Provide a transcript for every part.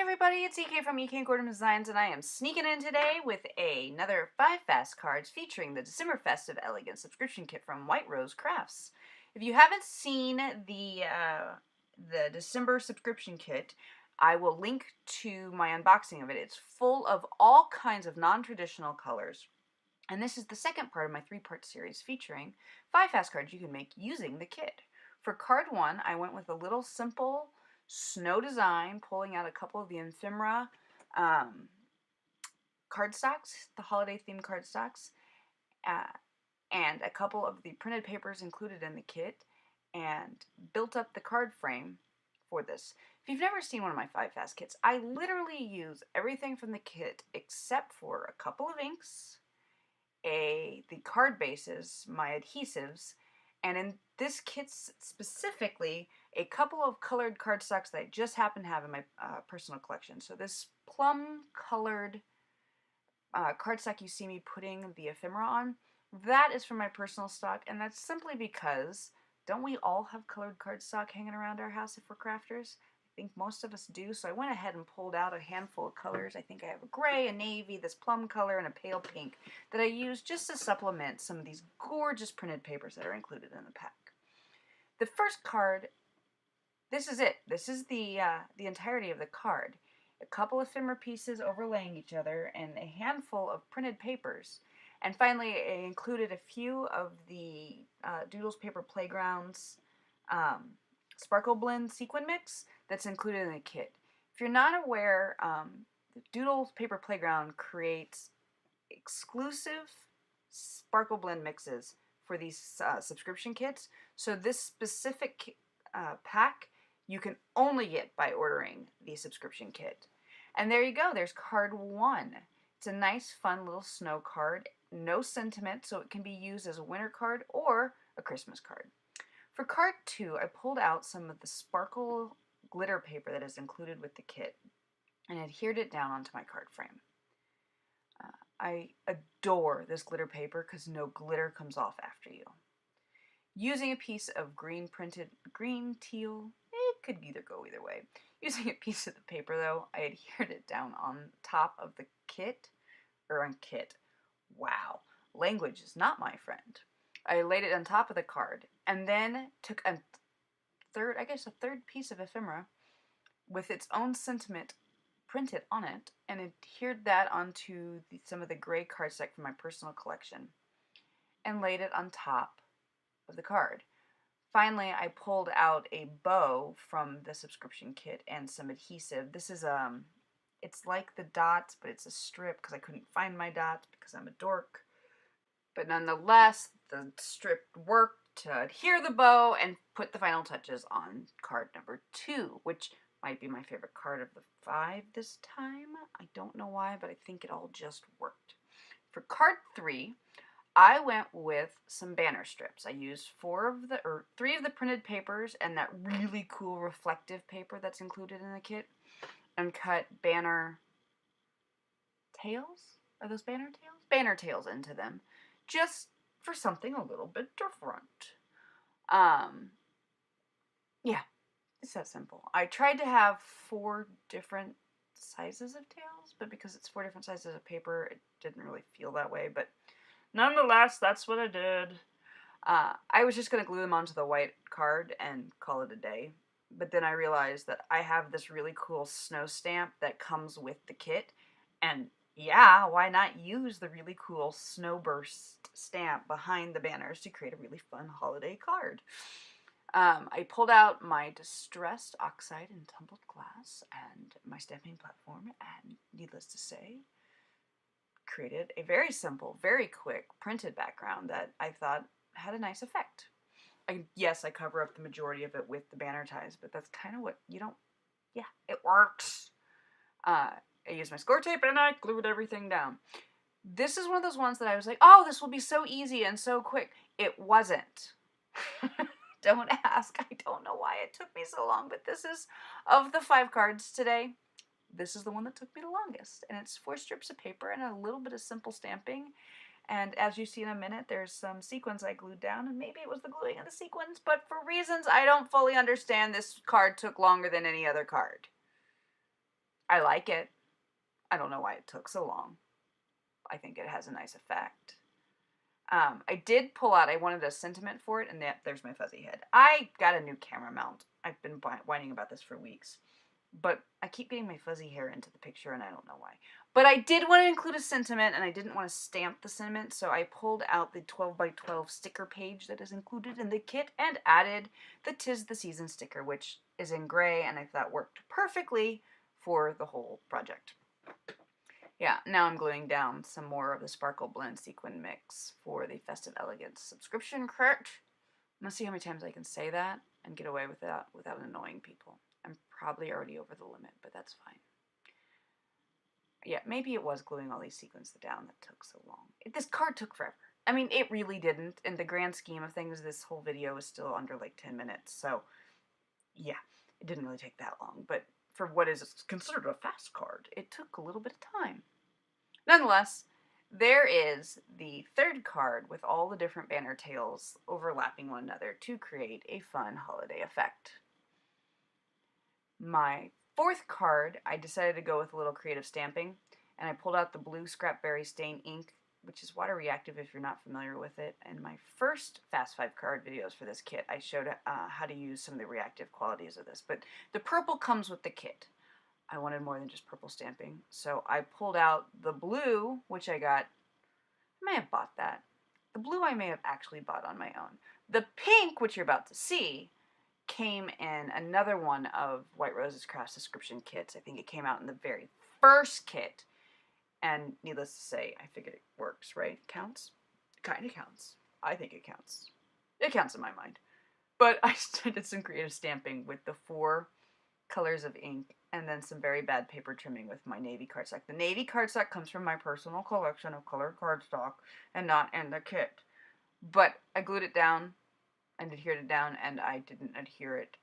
Everybody, it's EK from EK Gordon Designs, and I am sneaking in today with another 5 fast cards featuring the December Festive Elegance subscription kit from White Rose Crafts. If you haven't seen the December subscription kit, I will link to my unboxing of it. It's full of all kinds of non-traditional colors. And this is the second part of my 3-part series featuring 5 fast cards you can make using the kit. For card 1, I went with a little simple snow design, pulling out a couple of the ephemera cardstocks, the holiday themed cardstocks, and a couple of the printed papers included in the kit, and built up the card frame for this. If you've never seen one of my 5 fast kits, I literally use everything from the kit except for a couple of inks, the card bases, my adhesives, and in this kit specifically, a couple of colored cardstocks that I just happen to have in my personal collection. So this plum colored cardstock you see me putting the ephemera on, that is from my personal stock, and that's simply because don't we all have colored cardstock hanging around our house if we're crafters? I think most of us do, so I went ahead and pulled out a handful of colors. I think I have a gray, a navy, this plum color, and a pale pink that I use just to supplement some of these gorgeous printed papers that are included in the pack. The first card, this is it. This is the entirety of the card. A couple of ephemera pieces overlaying each other and a handful of printed papers. And finally, I included a few of the Doodles Paper Playgrounds Sparkle Blend Sequin Mix that's included in the kit. If you're not aware, Doodles Paper Playground creates exclusive Sparkle Blend mixes for these subscription kits. So this specific pack you can only get by ordering the subscription kit. And there you go, there's card 1. It's a nice, fun little snow card. No sentiment, so it can be used as a winter card or a Christmas card. For card 2, I pulled out some of the sparkle glitter paper that is included with the kit and adhered it down onto my card frame. I adore this glitter paper because no glitter comes off after you. Using a piece of green teal, it could either go either way. Using a piece of the paper though, I adhered it down on top of the kit, wow, language is not my friend. I laid it on top of the card and then took a third piece of ephemera with its own sentiment printed on it and adhered that onto some of the gray cardstock from my personal collection and laid it on top of the card. Finally, I pulled out a bow from the subscription kit and some adhesive. This is it's like the dots, but it's a strip because I couldn't find my dots because I'm a dork. But nonetheless, the strip worked to adhere the bow and put the final touches on card number 2, which might be my favorite card of the 5 this time. I don't know why, but I think it all just worked. For card 3, I went with some banner strips. I used 3 of the printed papers and that really cool reflective paper that's included in the kit and cut banner tails? Are those banner tails? Banner tails into them, just for something a little bit different. Yeah, it's that simple. I tried to have 4 different sizes of tails, but because it's 4 different sizes of paper, it didn't really feel that way, but nonetheless, that's what I did. I was just going to glue them onto the white card and call it a day. But then I realized that I have this really cool snow stamp that comes with the kit. And yeah, why not use the really cool snowburst stamp behind the banners to create a really fun holiday card? I pulled out my distressed oxide and tumbled glass and my stamping platform, and needless to say, created a very simple, very quick printed background that I thought had a nice effect. Yes, I cover up the majority of it with the banner ties, but that's kind of what it works. I used my score tape and I glued everything down. This is one of those ones that I was like, oh, this will be so easy and so quick. It wasn't. Don't ask. I don't know why it took me so long, but this is, of the 5 cards today, this is the one that took me the longest. And it's 4 strips of paper and a little bit of simple stamping. And as you see in a minute, there's some sequins I glued down, and maybe it was the gluing of the sequins, but for reasons I don't fully understand, this card took longer than any other card. I like it. I don't know why it took so long. I think it has a nice effect. I did pull out, I wanted a sentiment for it, and there's my fuzzy head. I got a new camera mount. I've been whining about this for weeks. But I keep getting my fuzzy hair into the picture, and I don't know why. But I did want to include a sentiment, and I didn't want to stamp the sentiment, so I pulled out the 12x12 sticker page that is included in the kit and added the 'Tis the Season sticker, which is in gray, and I thought worked perfectly for the whole project. Yeah, now I'm gluing down some more of the Sparkle Blend Sequin Mix for the Festive Elegance subscription kit. I'm gonna see how many times I can say that and get away with that without annoying people. I'm probably already over the limit, but that's fine. Yeah, maybe it was gluing all these sequins down that took so long. This card took forever. I mean, it really didn't. In the grand scheme of things, this whole video is still under like 10 minutes. So, yeah, it didn't really take that long. But for what is considered a fast card, it took a little bit of time. Nonetheless, there is the third card with all the different banner tails overlapping one another to create a fun holiday effect. My fourth card, I decided to go with a little creative stamping, and I pulled out the blue Scrapberry Stain ink, which is water reactive if you're not familiar with it. In my first Fast 5 card videos for this kit, I showed how to use some of the reactive qualities of this, but the purple comes with the kit. I wanted more than just purple stamping, so I pulled out the blue, which I got, I may have bought that. The blue I may have actually bought on my own. The pink, which you're about to see, came in another one of White Rose's Craft subscription kits. I think it came out in the very first kit, and needless to say, I figured it works, right? It counts? It kind of counts. I think it counts. It counts in my mind. But I did some creative stamping with the 4 colors of ink and then some very bad paper trimming with my navy cardstock. The navy cardstock comes from my personal collection of colored cardstock and not in the kit. But I glued it down and adhered it down, and I didn't adhere it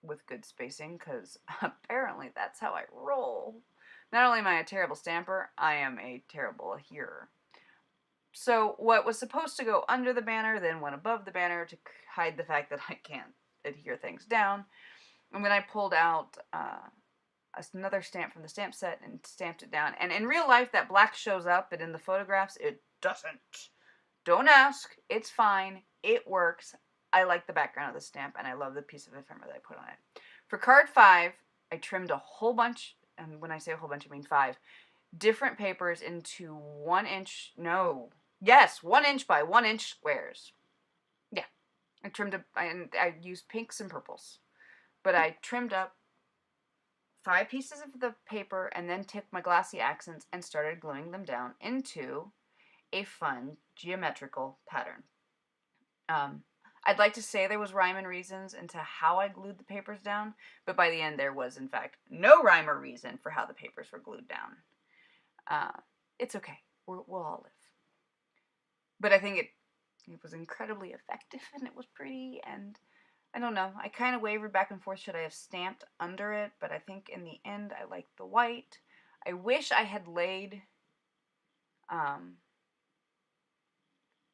with good spacing because apparently that's how I roll. Not only am I a terrible stamper, I am a terrible adherer. So what was supposed to go under the banner then went above the banner to hide the fact that I can't adhere things down. And then I pulled out another stamp from the stamp set and stamped it down. And in real life, that black shows up, but in the photographs, it doesn't. Don't ask. It's fine. It works. I like the background of the stamp, and I love the piece of ephemera that I put on it. For card 5, I trimmed a whole bunch, and when I say a whole bunch, I mean 5, different papers into 1 inch, 1 inch by 1 inch squares. Yeah. I trimmed and I used pinks and purples. But I trimmed up 5 pieces of the paper and then took my glossy accents and started gluing them down into a fun geometrical pattern. I'd like to say there was rhyme and reasons into how I glued the papers down, but by the end there was, in fact, no rhyme or reason for how the papers were glued down. It's okay. We'll all live. But I think it was incredibly effective, and it was pretty, and I don't know. I kind of wavered back and forth. Should I have stamped under it? But I think in the end, I liked the white. I wish I had laid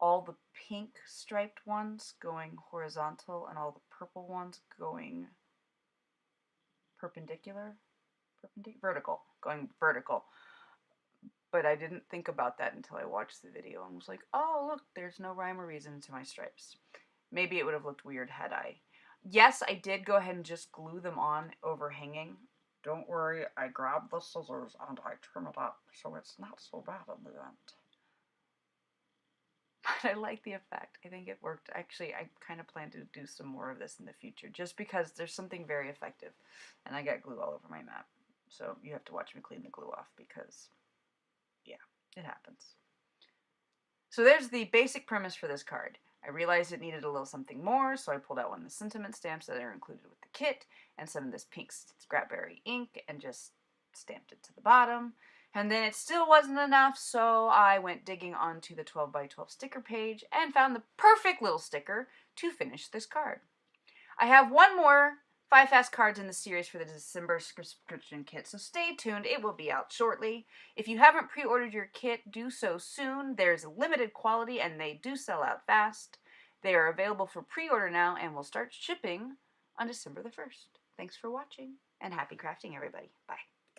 all the pink striped ones going horizontal and all the purple ones going going vertical. But I didn't think about that until I watched the video and was like, oh, look, there's no rhyme or reason to my stripes. Maybe it would have looked weird had I. Yes, I did go ahead and just glue them on overhanging. Don't worry, I grabbed the scissors and I trim it up, so it's not so bad in the end. But I like the effect. I think it worked. Actually, I kind of plan to do some more of this in the future, just because there's something very effective. And I got glue all over my map, so you have to watch me clean the glue off because, yeah, it happens. So there's the basic premise for this card. I realized it needed a little something more, so I pulled out one of the sentiment stamps that are included with the kit and some of this pink Scrapberry ink and just stamped it to the bottom. And then it still wasn't enough, so I went digging onto the 12x12 sticker page and found the perfect little sticker to finish this card. I have one more 5 fast cards in the series for the December subscription kit, so stay tuned. It will be out shortly. If you haven't pre-ordered your kit, do so soon. There's limited quality and they do sell out fast. They are available for pre-order now and will start shipping on December the 1st. Thanks for watching and happy crafting, everybody. Bye.